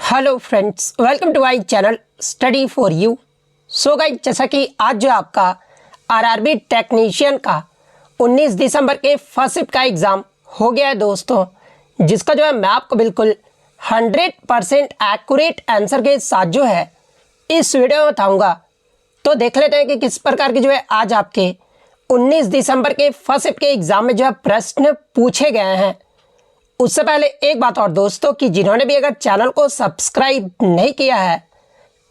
Hello friends, welcome to my channel study for you. So guys, जैसा कि आज जो आपका आरआरबी टेक्नीशियन का 19 दिसंबर के फर्स्ट शिफ्ट का एग्ज़ाम हो गया है दोस्तों, जिसका जो है मैं आपको बिल्कुल 100% एक्यूरेट आंसर के साथ जो है इस वीडियो में बताऊँगा। तो देख लेते हैं कि किस प्रकार की जो है आज आपके 19 दिसंबर के फर्स्ट शिफ्ट के एग्ज़ाम में जो है प्रश्न पूछे गए हैं। उससे पहले एक बात और दोस्तों, कि जिन्होंने भी अगर चैनल को सब्सक्राइब नहीं किया है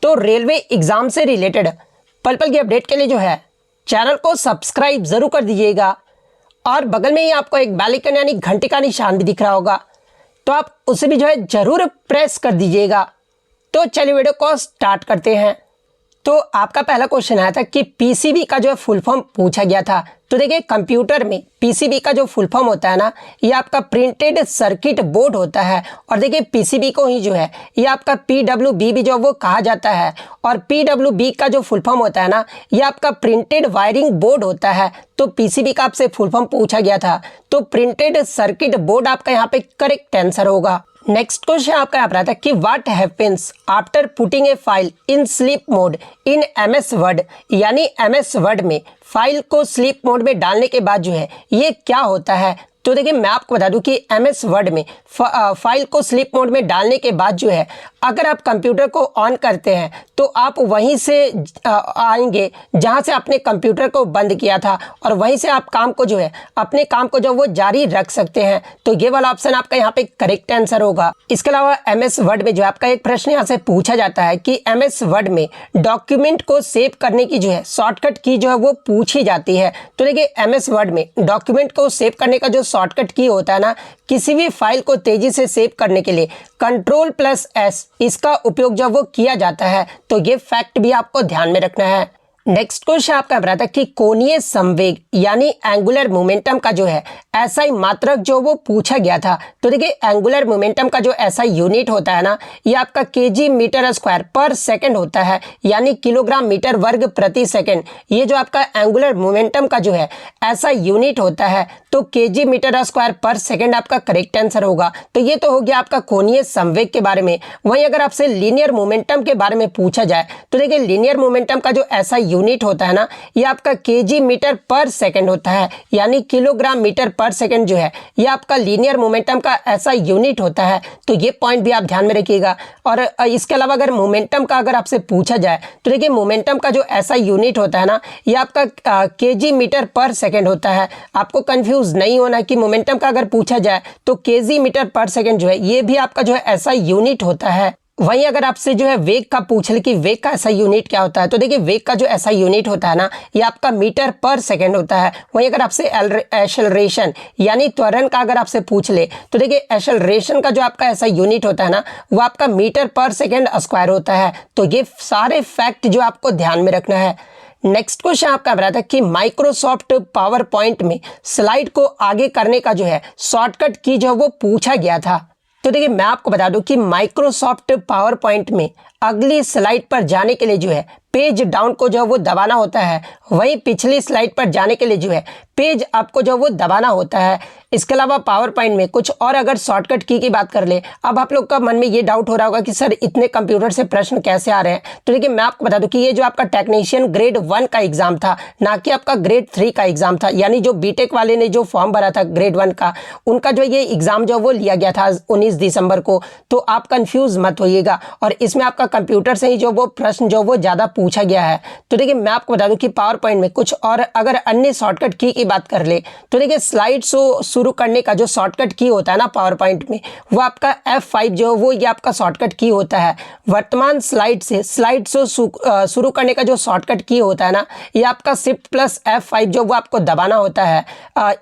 तो रेलवे एग्ज़ाम से रिलेटेड पल पल की अपडेट के लिए जो है चैनल को सब्सक्राइब ज़रूर कर दीजिएगा। और बगल में ही आपको एक बेल आइकन यानी घंटी का निशान भी दिख रहा होगा, तो आप उसे भी जो है ज़रूर प्रेस कर दीजिएगा। तो चलिए वीडियो को स्टार्ट करते हैं। तो आपका पहला क्वेश्चन आया था कि पीसीबी का जो है फुल फॉर्म पूछा गया था। तो देखिए, कंप्यूटर में पीसीबी का जो फुल फॉर्म होता है ना, ये आपका प्रिंटेड सर्किट बोर्ड होता है। और देखिए, पीसीबी को ही जो है ये आपका पीडब्ल्यूबी भी जो वो कहा जाता है। और पीडब्ल्यूबी का जो फुल फॉर्म होता है ना, ये आपका प्रिंटेड वायरिंग बोर्ड होता है। तो पीसीबी का आपसे फुल फॉर्म पूछा गया था, तो प्रिंटेड सर्किट बोर्ड आपका यहाँ पे करेक्ट आंसर होगा। नेक्स्ट क्वेश्चन आपका यहाँ पर आता है कि what happens after putting a file in sleep mode in MS word, यानी एमएस वर्ड में फाइल को स्लीप मोड में डालने के बाद जो है ये क्या होता है। तो देखिए, मैं आपको बता दूं कि एमएस वर्ड में फाइल को स्लीप मोड में डालने के बाद जो है अगर आप कंप्यूटर को ऑन करते हैं तो आप वहीं से आएंगे जहां से आपने कंप्यूटर को बंद किया था, और वहीं से आप काम को जो है अपने काम को जो वो जारी रख सकते हैं। तो ये वाला ऑप्शन आपका यहाँ पे करेक्ट आंसर होगा। इसके अलावा एमएस वर्ड में जो आपका एक प्रश्न यहाँ से पूछा जाता है कि एमएस वर्ड में डॉक्यूमेंट को सेव करने की जो है शॉर्टकट की जो है वो पूछी जाती है। तो देखिए, एमएस वर्ड में डॉक्यूमेंट को सेव करने का जो शॉर्टकट की होता है ना, किसी भी फाइल को तेजी से सेव करने के लिए Ctrl+S इसका उपयोग जब वो किया जाता है। तो ये फैक्ट भी आपको ध्यान में रखना है। नेक्स्ट क्वेश्चन आपका बता था कि कोणीय संवेग यानी एंगुलर मोमेंटम का जो है एसआई मात्रक जो वो पूछा गया था। तो देखिए, एंगुलर मोमेंटम का जो एसआई यूनिट होता है ना, ये आपका केजी मीटर स्क्वायर पर सेकंड होता है, यानी किलोग्राम मीटर वर्ग प्रति सेकंड। ये जो आपका एंगुलर मोमेंटम का जो है एसआई यूनिट होता है, तो केजी मीटर स्क्वायर पर सेकंड आपका करेक्ट आंसर होगा। तो ये तो हो गया आपका कोणीय संवेग के बारे में। वहीं अगर आपसे लीनियर मोमेंटम के बारे में पूछा जाए तो देखिए, लीनियर मोमेंटम का जो एसआई यूनिट होता है ना, ये आपका केजी मीटर पर सेकंड होता है, यानी किलोग्राम मीटर पर सेकंड जो है ये आपका लीनियर मोमेंटम का ऐसा यूनिट होता है। तो ये पॉइंट भी आप ध्यान में रखिएगा। और इसके अलावा अगर मोमेंटम का अगर आपसे पूछा जाए तो देखिए, मोमेंटम का जो ऐसा यूनिट होता है ना, ये आपका केजी मीटर पर सेकंड होता है। आपको कंफ्यूज नहीं होना कि मोमेंटम का अगर पूछा जाए तो केजी मीटर पर सेकंड जो है ये भी आपका जो है ऐसा यूनिट होता है। वहीं अगर आपसे जो है वेग का पूछ ले कि वेग का ऐसा यूनिट क्या होता है, तो देखिए, वेग का जो ऐसा यूनिट होता है ना, ये आपका मीटर पर सेकंड होता है। वहीं अगर आपसे एक्सेलरेशन यानी त्वरण का अगर आपसे पूछ ले तो देखिए, एक्सेलरेशन का जो आपका ऐसा यूनिट होता है ना, वो आपका मीटर पर सेकंड स्क्वायर होता है। तो ये सारे फैक्ट जो आपको ध्यान में रखना है। नेक्स्ट क्वेश्चन आपका बता था कि माइक्रोसॉफ्ट पावर पॉइंट में स्लाइड को आगे करने का जो है शॉर्टकट की जो वो पूछा गया था। तो देखिए, मैं आपको बता दूं कि माइक्रोसॉफ्ट पावर पॉइंट में अगली स्लाइड पर जाने के लिए जो है पेज डाउन को जो वो दबाना होता है, वहीं पिछली स्लाइड पर जाने के लिए जो है पेज अप को जो वो दबाना होता है। इसके अलावा पावर पॉइंट में कुछ और अगर शॉर्टकट की बात कर ले, अब आप लोग का मन में ये डाउट हो रहा होगा कि सर इतने कंप्यूटर से प्रश्न कैसे आ रहे हैं। तो देखिए, मैं आपको बता दूं कि ये जो आपका टेक्नीशियन ग्रेड 1 का एग्जाम था, ना कि आपका ग्रेड 3 का एग्जाम था। यानी जो बीटेक वाले ने जो फॉर्म भरा था ग्रेड 1 का, उनका जो ये एग्जाम जो वो लिया गया था 19 दिसंबर को। तो आप कंफ्यूज मत होइएगा, और इसमें आपका कंप्यूटर से ही जो वो प्रश्न जो वो ज़्यादा पूछा गया है। तो देखिए, मैं आपको बता दूं कि पावर पॉइंट में कुछ और अगर अन्य शॉर्टकट की बात कर ले तो देखिए, स्लाइड शो शुरू करने का जो शॉर्टकट की होता है ना पावर पॉइंट में, वो आपका F5 जो वो ये आपका शॉर्टकट की होता है। वर्तमान स्लाइड से स्लाइड शो शुरू करने का जो शॉर्टकट की होता है ना, ये आपका Shift+F5 जो वो आपको दबाना होता है।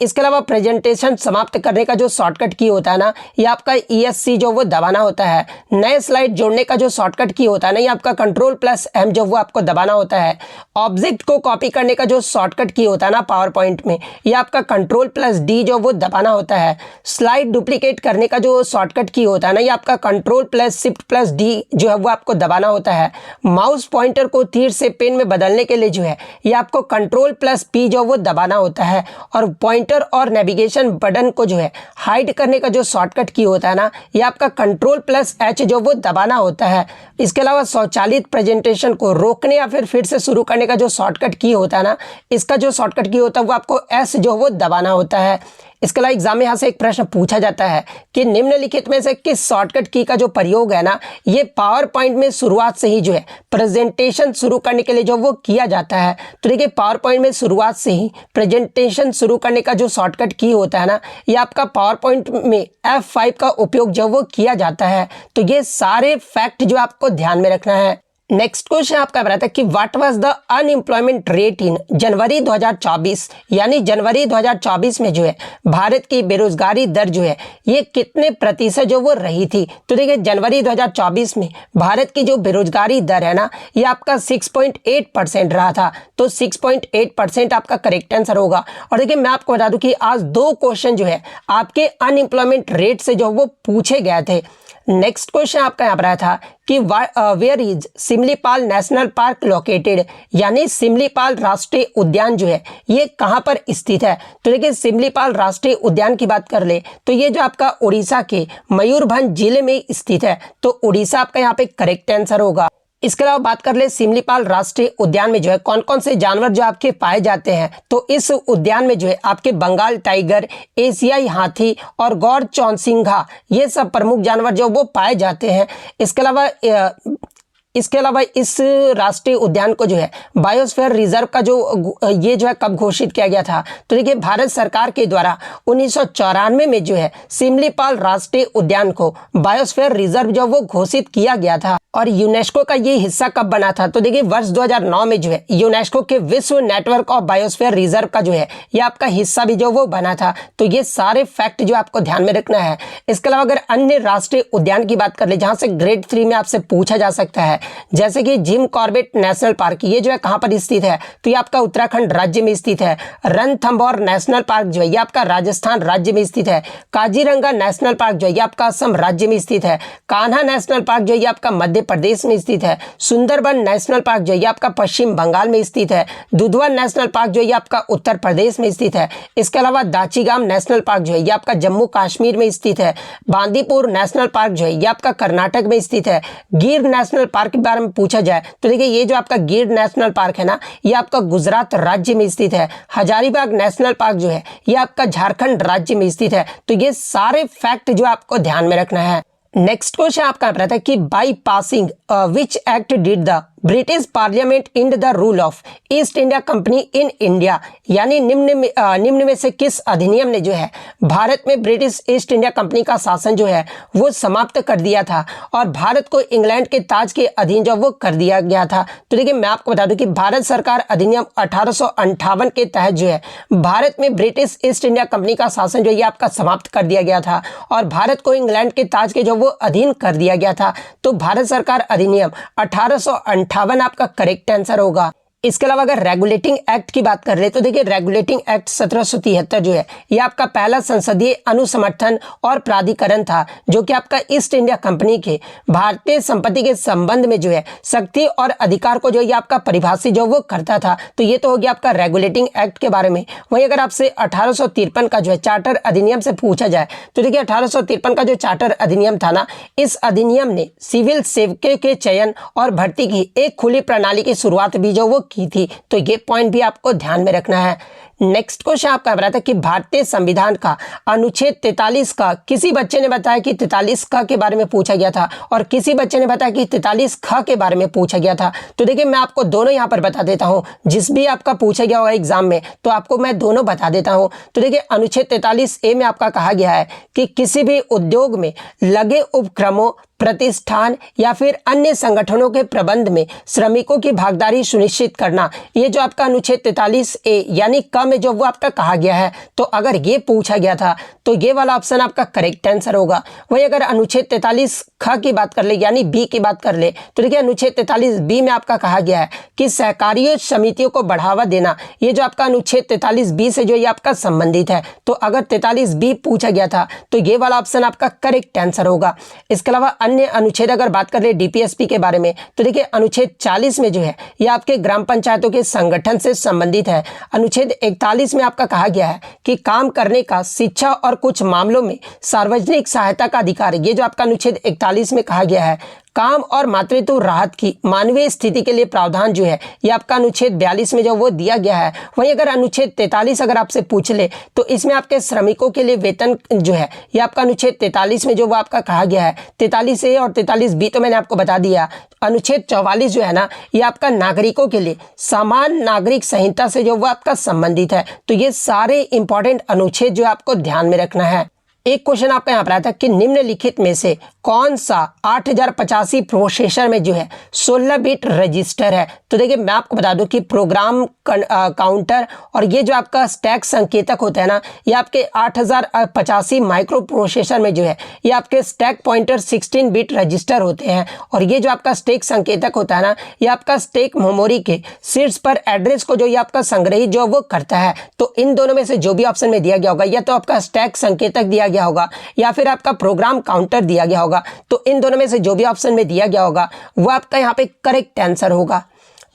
इसके अलावा प्रेजेंटेशन समाप्त करने का जो शॉर्टकट की होता है ना, ये आपका ESC जो वो दबाना होता है। नए स्लाइड जोड़ने का जो शॉर्टकट की होता है ना, ये आपका Ctrl+M जो वो आपको दबाना होता है। ऑब्जेक्ट को कॉपी करने का जो शॉर्टकट की होता है ना पावर पॉइंट में, ये आपका Ctrl+D जो वो दबाना होता है। स्लाइड डुप्लीकेट करने का जो शॉर्टकट की होता है ना, ये आपका Ctrl+Shift+D जो है वो आपको दबाना होता है। माउस पॉइंटर को तीर से पेन में बदलने के लिए जो है ये आपको Ctrl+P जो वो दबाना होता है। और पॉइंटर और नेविगेशन बटन को जो है हाइड करने का जो शॉर्टकट की होता है ना, ये आपका Ctrl+H जो वो दबाना होता है। इसके अलावा स्वचालित प्रेजेंटेशन को रोकने या फिर से शुरू करने का जो शॉर्टकट की होता है ना, इसका जो शॉर्टकट की होता है वो आपको S जो वो दबाना होता है। इसके अलावा एग्जाम में यहाँ से एक प्रश्न पूछा जाता है कि निम्नलिखित में से किस शॉर्टकट की का जो प्रयोग है ना, ये पावर पॉइंट में शुरुआत से ही जो है प्रेजेंटेशन शुरू करने के लिए जो वो किया जाता है। तो देखिए पावर पॉइंट में शुरुआत से ही प्रेजेंटेशन शुरू करने का जो शॉर्टकट की होता है ना, ये आपका पावर पॉइंट में F5 का उपयोग जो वो किया जाता है। तो ये सारे फैक्ट जो आपको ध्यान में रखना है। नेक्स्ट क्वेश्चन आपका बताता है कि what was the unemployment rate in January 2024, यानी जनवरी 2024 में जो है भारत की बेरोजगारी दर जो है ये कितने प्रतिशत जो वो रही थी। तो देखिए जनवरी 2024 में भारत की जो बेरोजगारी दर है ना, ये आपका 6.8% रहा था। तो 6.8% आपका करेक्ट आंसर होगा। और देखिए मैं आपको बता दूं कि आज 2 क्वेश्चन जो है आपके अनएम्प्लॉयमेंट रेट से जो वो पूछे गए थे। नेक्स्ट क्वेश्चन आपका यहाँ पर आया था कि where is Simlipal national park located, यानी सिमलीपाल राष्ट्रीय उद्यान जो है ये कहाँ पर स्थित है। तो देखिए सिमलीपाल राष्ट्रीय उद्यान की बात कर ले तो ये जो आपका उड़ीसा के मयूरभंज जिले में स्थित है। तो उड़ीसा आपका यहाँ पे करेक्ट आंसर होगा। इसके अलावा बात कर ले सिमलीपाल राष्ट्रीय उद्यान में जो है कौन कौन से जानवर जो आपके पाए जाते हैं। तो इस उद्यान में जो है आपके बंगाल टाइगर, एशियाई हाथी और गौर चौनसिंघा ये सब प्रमुख जानवर जो वो पाए जाते हैं। इसके अलावा इस राष्ट्रीय उद्यान को जो है बायोस्फीयर रिजर्व का जो ये जो है कब घोषित किया गया था। तो देखिए भारत सरकार के द्वारा 1994 में जो है सिमलीपाल राष्ट्रीय उद्यान को बायोस्फीयर रिजर्व जो वो घोषित किया गया था। और यूनेस्को का ये हिस्सा कब बना था। तो देखिए वर्ष 2009 में जो है यूनेस्को के विश्व नेटवर्क ऑफ बायोस्फीयर रिजर्व का जो है ये आपका हिस्सा भी जो वो बना था। तो ये सारे फैक्ट जो आपको ध्यान में रखना है। इसके अलावा अगर अन्य राष्ट्रीय उद्यान की बात कर ले जहां से ग्रेड 3 में आपसे पूछा जा सकता है, जैसे कि जिम कॉर्बेट नेशनल पार्क, ये जो है कहां पर स्थित है। तो ये आपका उत्तराखंड राज्य में स्थित है। रणथंभौर नेशनल पार्क जो है ये आपका राजस्थान राज्य में स्थित है। काजीरंगा नेशनल पार्क जो है ये आपका असम राज्य में स्थित है। कान्हा नेशनल पार्क जो है ये आपका मध्य प्रदेश में स्थित है। सुंदरबन नेशनल पार्क जो है ये आपका पश्चिम बंगाल में स्थित है। दुधवा नेशनल पार्क जो है ये आपका उत्तर प्रदेश में स्थित है। इसके अलावा दाचीगाम नेशनल पार्क जो है ये आपका जम्मू कश्मीर में स्थित है। बांदीपुर नेशनल पार्क जो है ये आपका कर्नाटक में स्थित है। गिर नेशनल पार्क के बारे में पूछा जाए तो देखिए ये जो आपका गिर नेशनल पार्क है ना, ये आपका गुजरात राज्य में स्थित है। हजारीबाग नेशनल पार्क जो है ये आपका झारखंड राज्य में स्थित है। तो ये सारे फैक्ट जो आपको ध्यान में रखना है। नेक्स्ट क्वेश्चन आपका रहता है कि by passing which act did the British parliament end the rule of East India company in India, यानी निम्न में से किस अधिनियम ने जो है भारत में ब्रिटिश ईस्ट इंडिया कंपनी का शासन जो है वो समाप्त कर दिया था और भारत को इंग्लैंड के ताज के अधीन जो वो कर दिया गया था। तो देखिए मैं आपको बता दूं कि भारत सरकार अधिनियम 1858 के तहत जो है भारत में ब्रिटिश ईस्ट इंडिया कंपनी का शासन जो ये आपका समाप्त कर दिया गया था और भारत को इंग्लैंड के ताज के जो वो अधीन कर दिया गया था। तो भारत सरकार अधिनियम 1858 आपका करेक्ट आंसर होगा। इसके अलावा अगर रेगुलेटिंग एक्ट की बात कर रहे तो देखिए रेगुलेटिंग एक्ट 1773 जो है ये आपका पहला संसदीय अनुसमर्थन और प्राधिकरण था जो कि आपका ईस्ट इंडिया कंपनी के भारतीय संपत्ति के संबंध में जो है शक्ति और अधिकार को जो ये आपका परिभाषित जो वो करता था। तो ये तो हो गया आपका रेगुलेटिंग एक्ट के बारे में। वहीं अगर आपसे 1853 का जो है चार्टर अधिनियम से पूछा जाए तो देखिए 1853 का जो चार्टर अधिनियम था ना, इस अधिनियम ने सिविल सेवकों के चयन और भर्ती की एक खुली प्रणाली की शुरुआत भी जो वो की थी। तो ये पॉइंट भी आपको ध्यान में रखना है। नेक्स्ट क्वेश्चन आपका बताता है कि भारतीय संविधान का अनुच्छेद 43 का किसी बच्चे ने बताया कि 43 ख के बारे में पूछा गया था और किसी बच्चे ने बताया कि 43 ख के बारे में पूछा गया था। तो देखिए मैं आपको दोनों यहाँ पर बता देता हूँ, जिस भी आपका पूछा गया होगा एग्जाम में तो आपको मैं दोनों बता देता हूँ। तो देखिए अनुच्छेद 43A में आपका कहा गया है कि किसी भी उद्योग में लगे उपक्रमों, प्रतिष्ठान या फिर अन्य संगठनों के प्रबंध में श्रमिकों की भागीदारी सुनिश्चित करना, ये जो आपका अनुच्छेद 43A यानी क में जो वो आपका कहा गया है। तो अगर ये पूछा गया था तो ये वाला ऑप्शन आपका करेक्ट आंसर होगा। वही अगर अनुच्छेद 43 ख की बात कर ले यानी बी की बात कर ले तो देखिए अनुच्छेद 43 बी में आपका कहा गया है कि सहकारी समितियों को बढ़ावा देना, ये जो आपका अनुच्छेद 43 बी से जो ये आपका संबंधित है। तो अगर 43 बी पूछा गया था तो ये वाला ऑप्शन आपका करेक्ट आंसर होगा। इसके अलावा अन्य अनुच्छेद अगर बात कर ले डीपीएसपी के बारे में तो देखिए अनुच्छेद 40 में जो है ये आपके ग्राम पंचायतों के संगठन से संबंधित है। अनुच्छेद 41 में आपका कहा गया है कि काम करने का, शिक्षा और कुछ मामलों में सार्वजनिक सहायता का अधिकार, ये जो आपका अनुच्छेद 41 में कहा गया है। काम और मातृत्व राहत की मानवीय स्थिति के लिए प्रावधान जो है ये आपका अनुच्छेद 42 में जो वो दिया गया है। वहीं अगर अनुच्छेद 43 अगर आपसे पूछ ले तो इसमें आपके श्रमिकों के लिए वेतन जो है ये आपका अनुच्छेद 43 में जो वो आपका कहा गया है। 43 ए और 43 बी तो मैंने आपको बता दिया। अनुच्छेद 44 जो है ना ये आपका नागरिकों के लिए समान नागरिक संहिता से जो वो आपका संबंधित है। तो ये सारे इंपॉर्टेंट अनुच्छेद जो आपको ध्यान में रखना है। एक क्वेश्चन आपका यहाँ पर आया था कि निम्नलिखित में से कौन सा 8085 प्रोसेसर में जो है 16 बिट रजिस्टर है। तो देखिए मैं आपको बता दूं कि प्रोग्राम काउंटर और ये जो आपका स्टैक संकेतक होता है ना ये आपके 8085 माइक्रो प्रोसेसर में जो है ये आपके स्टैक पॉइंटर 16 बिट रजिस्टर होते हैं। और ये जो आपका स्टैक संकेतक होता है ना ये आपका स्टैक मेमोरी के शीर्ष पर एड्रेस को जो ये आपका संग्रहित जो वो करता है। तो इन दोनों में से जो भी ऑप्शन में दिया गया होगा या तो आपका स्टैक संकेतक दिया गया होगा या फिर आपका प्रोग्राम काउंटर दिया गया होगा। तो इन दोनों में से जो भी ऑप्शन में दिया गया होगा वो आपका यहाँ पे करेक्ट आंसर होगा।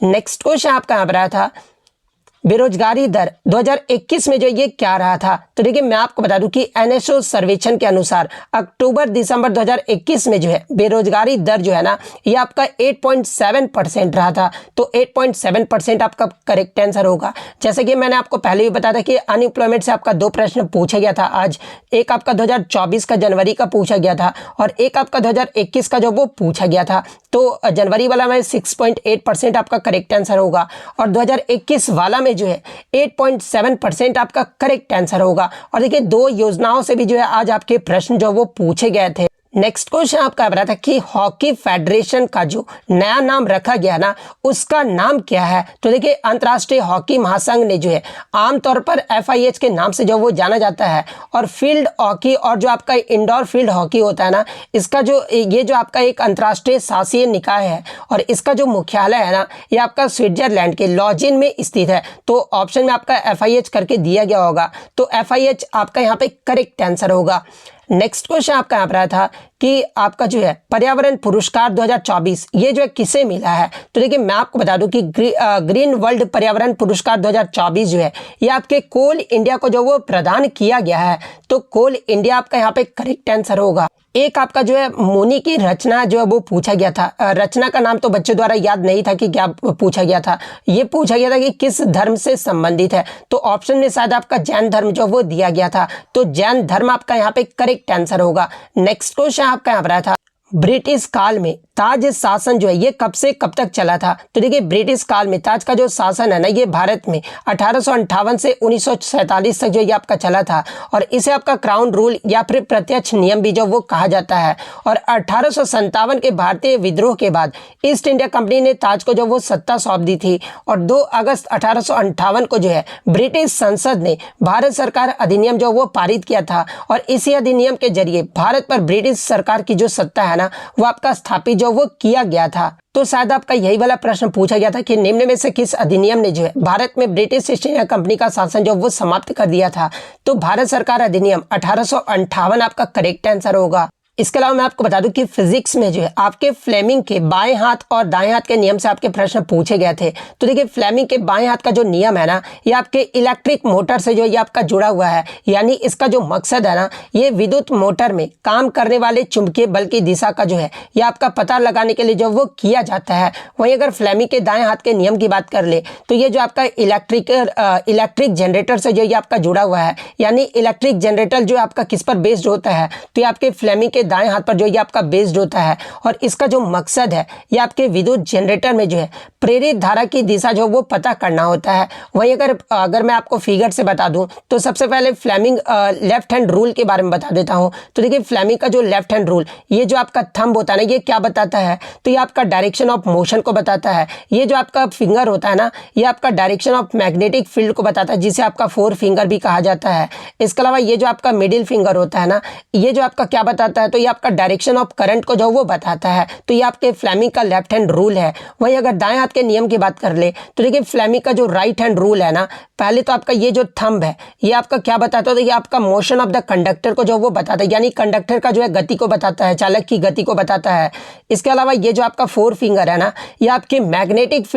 नेक्स्ट क्वेश्चन आपका यहाँ पर आया था बेरोजगारी दर 2021 में जो ये क्या रहा था। तो देखिए मैं आपको बता दूं कि एनएसओ सर्वेक्षण के अनुसार अक्टूबर दिसंबर 2021 में जो है बेरोजगारी दर जो है ना ये आपका 8.7% रहा था। तो 8.7% आपका करेक्ट आंसर होगा। जैसे कि मैंने आपको पहले भी बताया था कि अनएम्प्लॉयमेंट से आपका 2 प्रश्न पूछा गया था आज। एक आपका 2024 का जनवरी का पूछा गया था और एक आपका 2021 का जो वो पूछा गया था। तो जनवरी वाला में 6.8% आपका करेक्ट आंसर होगा और 2021 वाला जो है 8.7% आपका करेक्ट आंसर होगा। और देखिए 2 योजनाओं से भी जो है आज आपके प्रश्न जो वो पूछे गए थे। नेक्स्ट क्वेश्चन आपका बता था कि हॉकी फेडरेशन का जो नया नाम रखा गया ना उसका नाम क्या है। तो देखिए अंतर्राष्ट्रीय हॉकी महासंघ ने जो है आमतौर पर FIH के नाम से जो वो जाना जाता है और फील्ड हॉकी और जो आपका इंडोर फील्ड हॉकी होता है ना इसका जो ये जो आपका एक अंतर्राष्ट्रीय शासीय निकाय है और इसका जो मुख्यालय है ना ये आपका स्विट्जरलैंड के लॉजिन में स्थित है। तो ऑप्शन में आपका FIH करके दिया गया होगा तो FIH आपका यहाँ पे करेक्ट आंसर होगा। नेक्स्ट क्वेश्चन आपका यहाँ पर आया था कि आपका जो है पर्यावरण पुरस्कार 2024 ये जो है किसे मिला है। तो देखिए मैं आपको बता दूं कि ग्रीन वर्ल्ड पर्यावरण पुरस्कार 2024 जो है ये आपके कोल इंडिया को जो वो प्रदान किया गया है। तो कोल इंडिया आपका यहाँ पे करेक्ट आंसर होगा। एक आपका जो है मुनि की रचना जो है वो पूछा गया था। रचना का नाम तो बच्चों द्वारा याद नहीं था कि क्या पूछा गया था। ये पूछा गया था कि किस धर्म से संबंधित है। तो ऑप्शन में शायद आपका जैन धर्म जो वो दिया गया था। तो जैन धर्म आपका यहाँ पे करेक्ट आंसर होगा। नेक्स्ट क्वेश्चन आपका यहाँ पर आया था ब्रिटिश काल में ताज शासन जो है ये कब से कब तक चला था। तो देखिए ब्रिटिश काल में ताज का जो शासन है ना ये भारत में 1858 से 1947 तक जो ये आपका चला था और इसे आपका क्राउन रूल या फिर प्रत्यक्ष नियम भी जो वो कहा जाता है। और 1857 के भारतीय विद्रोह के बाद ईस्ट इंडिया कंपनी ने ताज को जो वो सत्ता सौंप दी थी और 2 अगस्त 1858 को जो है ब्रिटिश संसद ने भारत सरकार अधिनियम जो वो पारित किया था और इसी अधिनियम के जरिए भारत पर ब्रिटिश सरकार की जो सत्ता है ना वो आपका स्थापित जो वो किया गया था। तो शायद आपका यही वाला प्रश्न पूछा गया था कि निम्न में से किस अधिनियम ने जो है भारत में ब्रिटिश ईस्ट इंडिया कंपनी का शासन जो वो समाप्त कर दिया था। तो भारत सरकार अधिनियम 1858 आपका करेक्ट आंसर होगा। इसके अलावा मैं आपको बता दूं कि फिजिक्स में जो है आपके फ्लेमिंग के बाएं हाथ और दाएं हाथ के नियम से आपके प्रश्न पूछे गए थे। तो देखिए फ्लेमिंग के बाएं हाथ का जो नियम है ना ये आपके इलेक्ट्रिक मोटर से जो ये आपका जुड़ा हुआ है। यानी इसका जो मकसद है ना ये विद्युत मोटर में काम करने वाले चुंबकीय बल की दिशा का जो है ये आपका पता लगाने के लिए जो वो किया जाता है। वहीं अगर फ्लेमिंग के दाएं हाथ के नियम की बात कर ले तो ये जो आपका इलेक्ट्रिक जनरेटर से जो ये आपका जुड़ा हुआ है। यानी इलेक्ट्रिक जनरेटर जो आपका किस पर बेस्ड होता है तो ये आपके फ्लेमिंग के दाएं हाथ पर जो ये आपका बेस्ड होता है और इसका जो मकसद है ये आपके विद्युत जनरेटर में जो है प्रेरित धारा की दिशा जो वो पता करना होता है। वहीं अगर मैं आपको फिगर से बता दूं तो सबसे पहले फ्लेमिंग लेफ्ट हैंड रूल के बारे में बता देता हूं। तो देखिए फ्लेमिंग का जो लेफ्ट हैंड रूल ये जो आपका थंब होता है ना ये क्या बताता है तो ये आपका डायरेक्शन ऑफ मोशन को बताता है। ये जो आपका फिंगर होता है ना ये आपका डायरेक्शन ऑफ मैग्नेटिक फील्ड को बताता है जिसे आपका 4 फिंगर भी कहा जाता है। इसके अलावा ये जो आपका मिडिल फिंगर होता है ना ये जो आपका क्या बताता है है तो ये आपका डायरेक्शन ऑफ करंट को जो वो बताता है, तो ये आपके फ्लेमिंग का लेफ्ट हैंड रूल है। वहीं अगर दाएं हाथ के नियम की बात कर ले तो देखिए फ्लेमिंग का जो राइट हैंड रूल है ना, पहले तो आपका ये जो थंब है ये आपका क्या बताता है, तो ये आपका मोशन ऑफ द कंडक्टर को जो वो बताता है, यानी कंडक्टर का जो है गति को बताता है, चालक की गति को बताता है। इसके अलावा ये जो आपका फोर फिंगर है ना, ये आपके मैग्नेटिक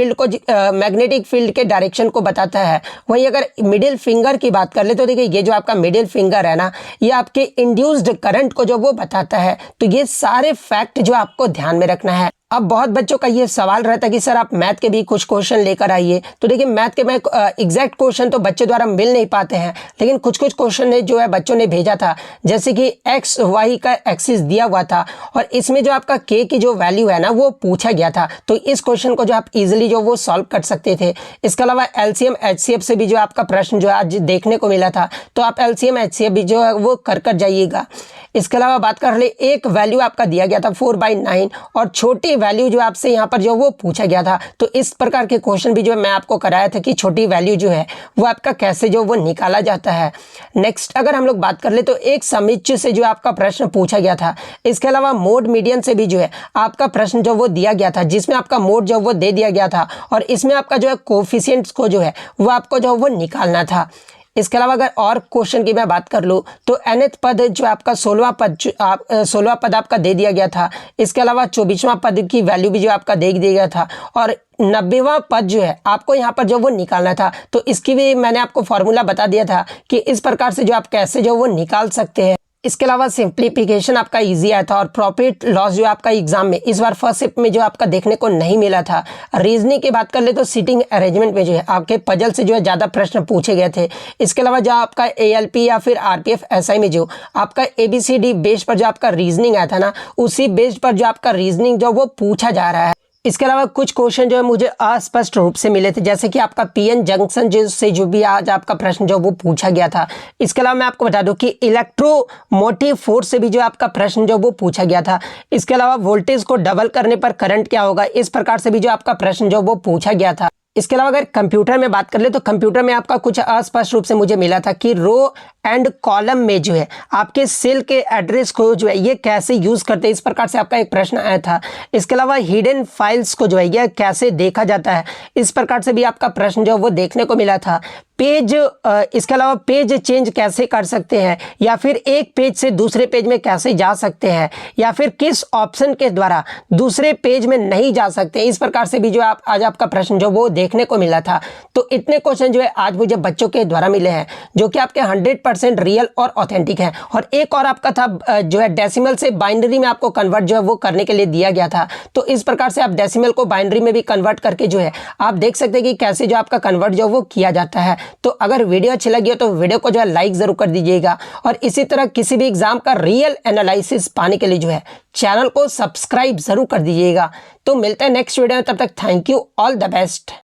फील्ड के डायरेक्शन को बताता है। वहीं अगर मिडिल फिंगर की बात कर ले तो देखिए ये जो आपका मिडिल फिंगर है ना, ये आपके इंड्यूस्ड करंट को जो वो बताता है। तो ये सारे फैक्ट जो आपको ध्यान में रखना है। अब बहुत बच्चों का ये सवाल रहता है कि सर आप मैथ के भी कुछ क्वेश्चन लेकर आइए, तो देखिए मैथ के में एग्जैक्ट क्वेश्चन तो बच्चे द्वारा मिल नहीं पाते हैं, लेकिन कुछ क्वेश्चन ने जो है बच्चों ने भेजा था, जैसे कि एक्स वाई का एक्सिस दिया हुआ था और इसमें जो आपका के की जो वैल्यू है ना वो पूछा गया था, तो इस क्वेश्चन को जो आप इजिली जो वो सॉल्व कर सकते थे। इसके अलावा एलसीएम एचसीएफ से भी जो आपका प्रश्न जो आज देखने को मिला था, तो आप एलसीएम एचसीएफ भी जो है वो कर जाइएगा। इसके अलावा बात कर ले, एक वैल्यू आपका दिया गया था 4/9 और छोटी वैल्यू जो आपसे यहाँ पर जो वो पूछा गया था, तो इस प्रकार के क्वेश्चन भी जो मैं आपको कराया था कि छोटी वैल्यू जो है वो आपका कैसे जो वो निकाला जाता है। नेक्स्ट अगर हम लोग बात कर ले तो एक समुच्चय से जो आपका प्रश्न पूछा गया था। इसके अलावा मोड मीडियन से भी जो है आपका प्रश्न जो वो दिया गया था, जिसमें आपका मोड जो वो दे दिया गया था और इसमें आपका जो है कोफिशिएंट्स को जो है वो आपको जो वो निकालना था। इसके अलावा अगर और क्वेश्चन की मैं बात कर लूँ तो nth पद जो आपका 16वां पद आपका दे दिया गया था। इसके अलावा 24वां पद की वैल्यू भी जो आपका दे दिया गया था और 90वां पद जो है आपको यहाँ पर जो वो निकालना था, तो इसकी भी मैंने आपको फॉर्मूला बता दिया था कि इस प्रकार से जो आप कैसे जो वो निकाल सकते हैं। इसके अलावा सिंप्लीफिकेशन आपका इजी आया था और प्रॉफिट लॉस जो आपका एग्जाम में इस बार फर्स्ट शिफ्ट में जो आपका देखने को नहीं मिला था। रीजनिंग की बात कर ले तो सीटिंग अरेंजमेंट में जो है आपके पजल से जो है ज़्यादा प्रश्न पूछे गए थे। इसके अलावा जो आपका एएलपी या फिर आरपीएफ एसआई में जो आपका एबीसीडी बेस पर जो आपका रीजनिंग आया था ना, उसी बेस पर जो आपका रीजनिंग जो वो पूछा जा रहा है। इसके अलावा कुछ क्वेश्चन जो है मुझे अस्पष्ट रूप से मिले थे, जैसे कि आपका पीएन जंक्शन से जो भी आज आपका प्रश्न जो वो पूछा गया था। इसके अलावा मैं आपको बता दूं कि इलेक्ट्रोमोटिव फोर्स से भी जो आपका प्रश्न जो वो पूछा गया था। इसके अलावा वोल्टेज को डबल करने पर करंट क्या होगा, इस प्रकार से भी जो आपका प्रश्न जो वो पूछा गया था। इसके अलावा अगर कंप्यूटर में बात कर ले तो कंप्यूटर में आपका कुछ अस्पष्ट रूप से मुझे मिला था कि रो एंड कॉलम में जो है आपके सेल के एड्रेस को जो है ये कैसे यूज करते हैं, इस प्रकार से आपका एक प्रश्न आया था। इसके अलावा हिडन फाइल्स को जो है यह कैसे देखा जाता है, इस प्रकार से भी आपका प्रश्न जो वो देखने को मिला था। इसके अलावा पेज चेंज कैसे कर सकते हैं, या फिर एक पेज से दूसरे पेज में कैसे जा सकते हैं, या फिर किस ऑप्शन के द्वारा दूसरे पेज में नहीं जा सकते, इस प्रकार से भी जो आज आपका प्रश्न जो वो देखने को मिला था। तो इतने क्वेश्चन जो है आज मुझे बच्चों के द्वारा मिले हैं जो कि आपके 100% रियल और ऑथेंटिक है। और एक और आपका था जो है डेसिमल से बाइनरी में आपको कन्वर्ट जो है वो करने के लिए दिया गया था। तो इस प्रकार से आप डेसिमल को बाइनरी में भी कन्वर्ट करके जो है आप देख सकते हैं कि कैसे जो आपका कन्वर्ट जो वो किया जाता है। तो अगर वीडियो अच्छी लगी हो तो वीडियो को जो है लाइक जरूर कर दीजिएगा और इसी तरह किसी भी एग्जाम का रियल एनालिसिस पाने के लिए जो है चैनल को सब्सक्राइब जरूर कर दीजिएगा। तो मिलते हैं नेक्स्ट वीडियो में, तब तक thank you, all the best.